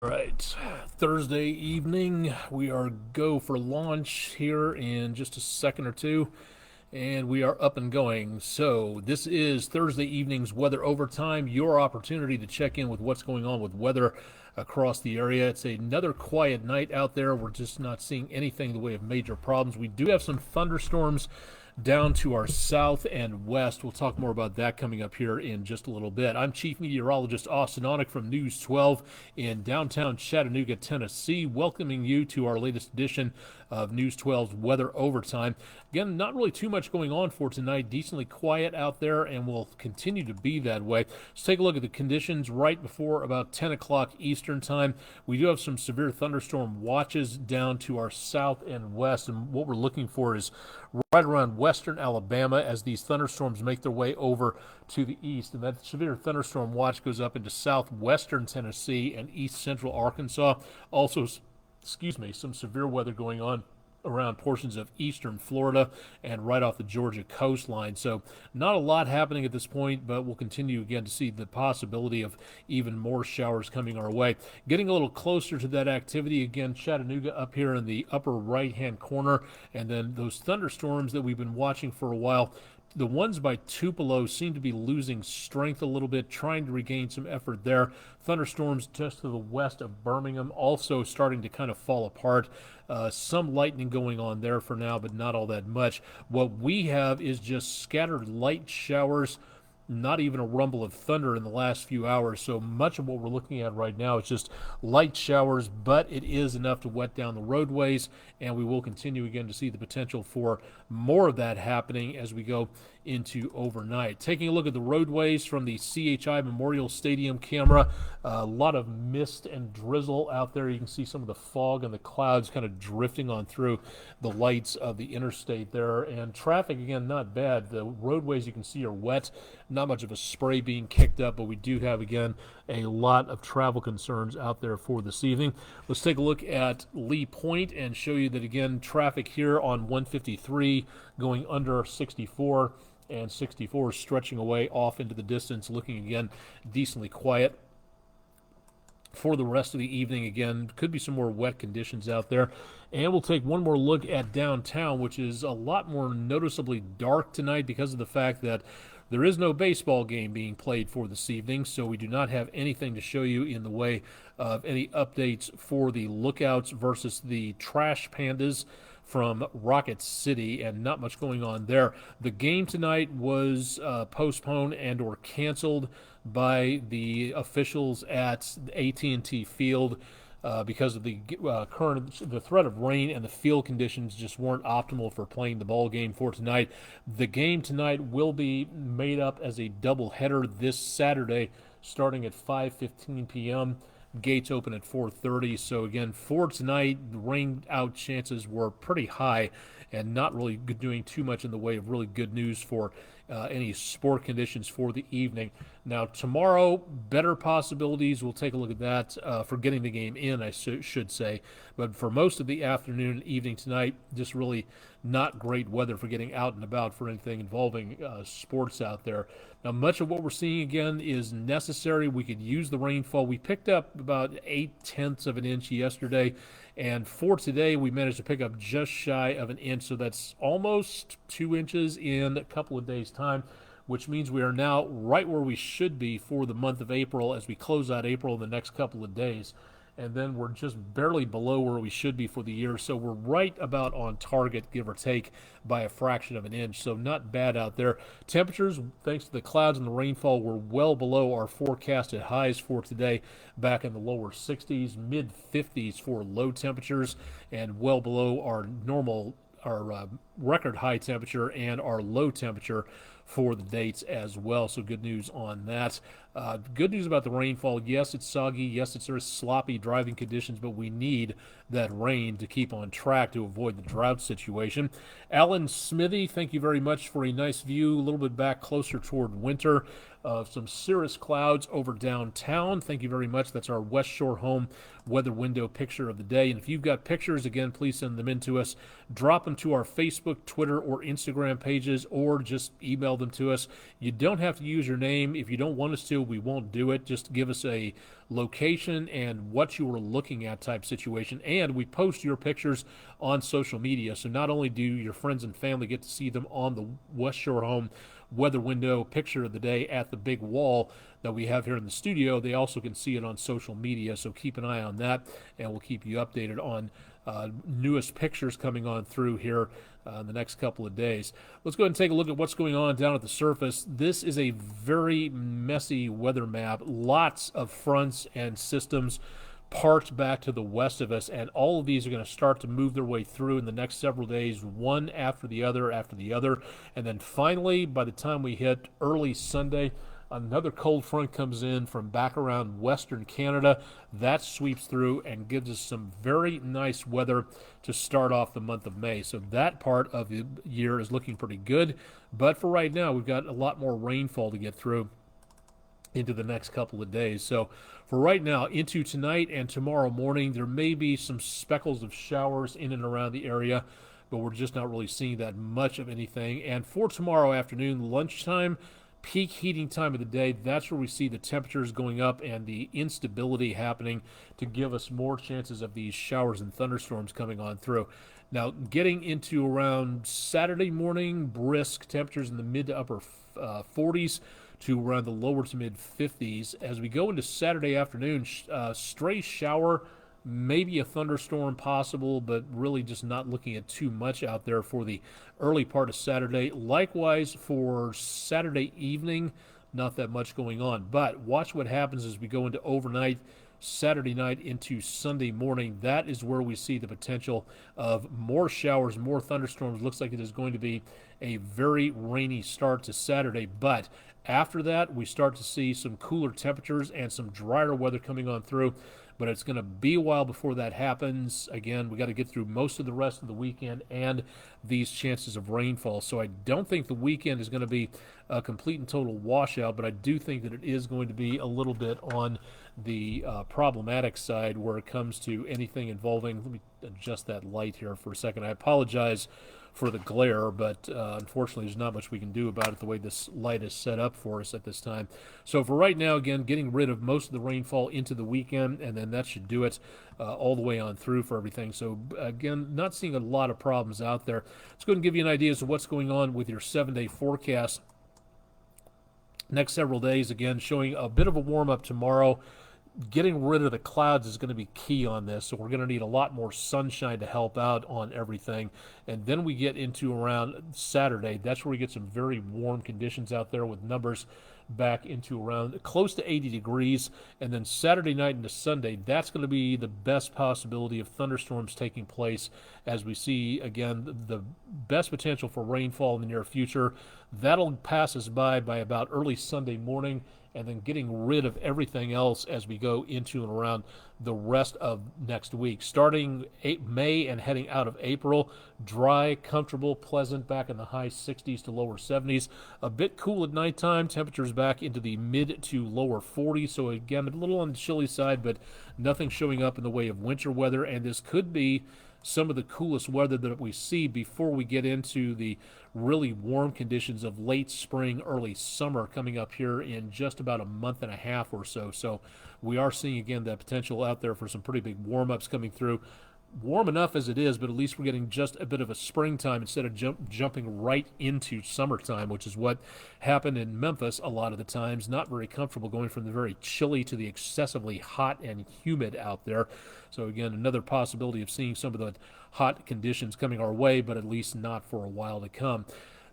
Right, Thursday evening, we are go for launch here in just a second or two, and we are up and going. So this is Thursday evening's weather overtime, your opportunity to check in with what's going on with weather across the area. It's another quiet night out there. We're just not seeing anything in the way of major problems. We do have some thunderstorms down to our south and west. We'll talk more about that coming up here in just a little bit. I'm Chief Meteorologist Austen Onek from News 12 in downtown Chattanooga, Tennessee, welcoming you to our latest edition of News 12's Weather Overtime. Again, not really too much going on for tonight. Decently quiet out there, and will continue to be that way. Let's take a look at the conditions right before about 10 o'clock Eastern Time. We do have some severe thunderstorm watches down to our south and west, and what we're looking for is right around western Alabama as these thunderstorms make their way over to the east. And that severe thunderstorm watch goes up into southwestern Tennessee and east central Arkansas. Also, some severe weather going on around portions of eastern Florida and right off the Georgia coastline. So not a lot happening at this point, but we'll continue again to see the possibility of even more showers coming our way. Getting a little closer to that activity again, Chattanooga up here in the upper right-hand corner, and then those thunderstorms that we've been watching for a while. The ones by Tupelo seem to be losing strength a little bit, trying to regain some effort there. Thunderstorms just to the west of Birmingham also starting to kind of fall apart. Some lightning going on there for now, but not all that much. What we have is just scattered light showers, not even a rumble of thunder in the last few hours. So much of what we're looking at right now is just light showers, but it is enough to wet down the roadways, and we will continue again to see the potential for more of that happening as we go into overnight. Taking a look at the roadways from the CHI Memorial Stadium camera, a lot of mist and drizzle out there. You can see some of the fog and the clouds kind of drifting on through the lights of the interstate there. And traffic, again, not bad. The roadways you can see are wet. Not much of a spray being kicked up, but we do have, again, a lot of travel concerns out there for this evening. Let's take a look at Lee Point and show you that, again, traffic here on 153 going under 64, and 64 stretching away off into the distance, looking again decently quiet. For the rest of the evening, again, could be some more wet conditions out there. And we'll take one more look at downtown, which is a lot more noticeably dark tonight because of the fact that there is no baseball game being played for this evening, so we do not have anything to show you in the way of any updates for the Lookouts versus the Trash Pandas from Rocket City, and not much going on there. The game tonight was postponed and or canceled by the officials at AT&T Field because of the the threat of rain, and the field conditions just weren't optimal for playing the ball game for tonight. The game tonight will be made up as a doubleheader this Saturday, starting at 5:15 p.m. Gates open at 4:30. So again, for tonight, the rain out chances were pretty high, and not really doing too much in the way of really good news for any sport conditions for the evening. Now tomorrow, better possibilities. We'll take a look at that for getting the game in, I should say. But for most of the afternoon and evening tonight, just really not great weather for getting out and about for anything involving sports out there. Now, much of what we're seeing again is necessary. We could use the rainfall. We picked up about 0.8 of an inch yesterday, and for today we managed to pick up just shy of an inch. So that's almost 2 inches in a couple of days' time, which means we are now right where we should be for the month of April as we close out April in the next couple of days. And then we're just barely below where we should be for the year. So we're right about on target, give or take, by a fraction of an inch. So not bad out there. Temperatures, thanks to the clouds and the rainfall, were well below our forecasted highs for today, back in the lower 60s, mid 50s for low temperatures, and well below our record high temperature and our low temperature for the dates as well. So good news on that. Good news about the rainfall. Yes, it's soggy. Yes, it's very sloppy driving conditions, but we need that rain to keep on track to avoid the drought situation. Alan Smithy, thank you very much for a nice view, a little bit back closer toward winter of some cirrus clouds over downtown. Thank you very much. That's our West Shore Home weather window picture of the day. And if you've got pictures, again, please send them in to us. Drop them to our Facebook, Twitter, or Instagram pages, or just email them to us. You don't have to use your name. If you don't want us to, we won't do it. Just give us a location and what you were looking at type situation. And we post your pictures on social media. So not only do your friends and family get to see them on the West Shore Home weather window picture of the day at the big wall that we have here in the studio, they also can see it on social media. So keep an eye on that, and we'll keep you updated on newest pictures coming on through here in the next couple of days. Let's go ahead and take a look at what's going on down at the surface. This is a very messy weather map. Lots of fronts and systems parked back to the west of us, and all of these are going to start to move their way through in the next several days, one after the other, and then finally, by the time we hit early Sunday, another cold front comes in from back around western Canada. That sweeps through and gives us some very nice weather to start off the month of May. So that part of the year is looking pretty good, but for right now, we've got a lot more rainfall to get through into the next couple of days. So for right now, into tonight and tomorrow morning, there may be some speckles of showers in and around the area, but we're just not really seeing that much of anything. And for tomorrow afternoon, lunchtime, peak heating time of the day, that's where we see the temperatures going up and the instability happening to give us more chances of these showers and thunderstorms coming on through. Now, getting into around Saturday morning, brisk temperatures in the mid to upper 40s to around the lower to mid 50s. As we go into Saturday afternoon, stray shower, maybe a thunderstorm possible, but really just not looking at too much out there for the early part of Saturday. Likewise for Saturday evening, not that much going on. But watch what happens as we go into overnight, Saturday night into Sunday morning. That is where we see the potential of more showers, more thunderstorms. Looks like it is going to be a very rainy start to Saturday, but after that, we start to see some cooler temperatures and some drier weather coming on through, but it's going to be a while before that happens. Again, we got to get through most of the rest of the weekend and these chances of rainfall. So I don't think the weekend is going to be a complete and total washout, but I do think that it is going to be a little bit on the problematic side where it comes to anything involving, let me adjust that light here for a second. I apologize for the glare, but unfortunately there's not much we can do about it the way this light is set up for us at this time. So for right now, again, getting rid of most of the rainfall into the weekend, and then that should do it all the way on through for everything. So again, not seeing a lot of problems out there. Let's go ahead and give you an idea as to what's going on with your 7-day forecast. Next several days, again, showing a bit of a warm-up tomorrow. Getting rid of the clouds is going to be key on this, so we're going to need a lot more sunshine to help out on everything. And then we get into around Saturday. That's where we get some very warm conditions out there with numbers back into around close to 80 degrees. And then Saturday night into Sunday, that's going to be the best possibility of thunderstorms taking place as we see, again, the best potential for rainfall in the near future. That'll pass us by about early Sunday morning, and then getting rid of everything else as we go into and around the rest of next week. Starting May and heading out of April, dry, comfortable, pleasant, back in the high 60s to lower 70s. A bit cool at nighttime, temperatures back into the mid to lower 40s. So again, a little on the chilly side, but nothing showing up in the way of winter weather, and this could be some of the coolest weather that we see before we get into the really warm conditions of late spring, early summer coming up here in just about a month and a half or so. So we are seeing, again, that potential out there for some pretty big warm-ups coming through. Warm enough as it is, but at least we're getting just a bit of a springtime instead of jumping right into summertime, which is what happened in Memphis a lot of the times. Not very comfortable going from the very chilly to the excessively hot and humid out there. So again, another possibility of seeing some of the hot conditions coming our way, but at least not for a while to come.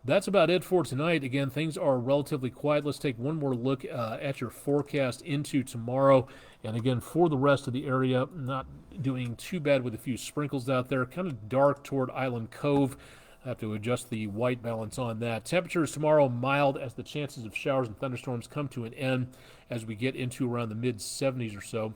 That's about it for tonight. Again, things are relatively quiet. Let's take one more look at your forecast into tomorrow. And again, for the rest of the area, not doing too bad with a few sprinkles out there. Kind of dark toward Island Cove. I have to adjust the white balance on that. Temperatures tomorrow mild as the chances of showers and thunderstorms come to an end as we get into around the mid-70s or so.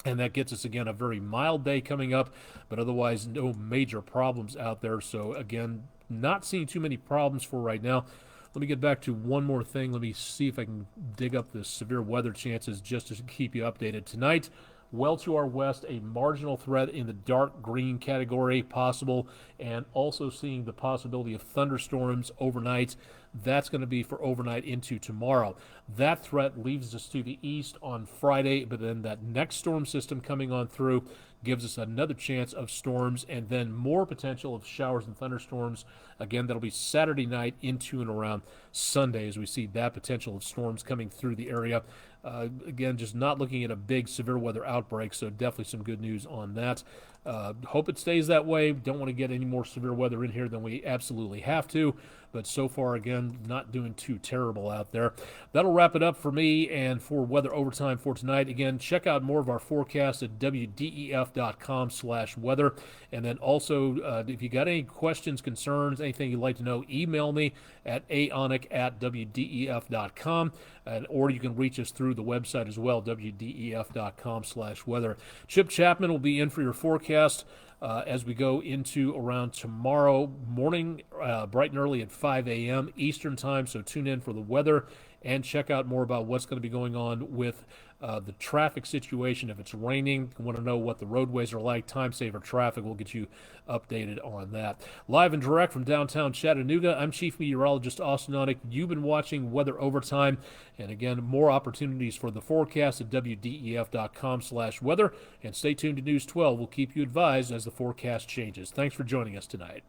And that gets us, again, a very mild day coming up, but otherwise no major problems out there. So, again, not seeing too many problems for right now. Let me get back to one more thing. Let me see if I can dig up the severe weather chances just to keep you updated. Tonight, Well to our west, a marginal threat in the dark green category possible, and also seeing the possibility of thunderstorms overnight. That's going to be for overnight into tomorrow. That threat leaves us to the east on Friday, but then that next storm system coming on through gives us another chance of storms and then more potential of showers and thunderstorms. Again, that'll be Saturday night into and around Sunday as we see that potential of storms coming through the area. Again, just not looking at a big severe weather outbreak, so definitely some good news on that. Hope it stays that way. Don't want to get any more severe weather in here than we absolutely have to, but so far, again, not doing too terrible out there. That'll wrap it up for me and for Weather Overtime for tonight. Again, check out more of our forecasts at wdef.com/weather. And then also, if you got any questions, concerns, anything you'd like to know, email me at aonek@wdef.com, or you can reach us through the website as well, wdef.com/weather. Chip Chapman will be in for your forecast as we go into around tomorrow morning, bright and early at 5 a.m. Eastern time. So tune in for the weather and check out more about what's going to be going on with the traffic situation. If it's raining, you want to know what the roadways are like, time saver traffic, we'll get you updated on that. Live and direct from downtown Chattanooga, I'm Chief Meteorologist Austen Onek. You've been watching Weather Overtime. And again, more opportunities for the forecast at wdef.com/weather. And stay tuned to News 12. We'll keep you advised as the forecast changes. Thanks for joining us tonight.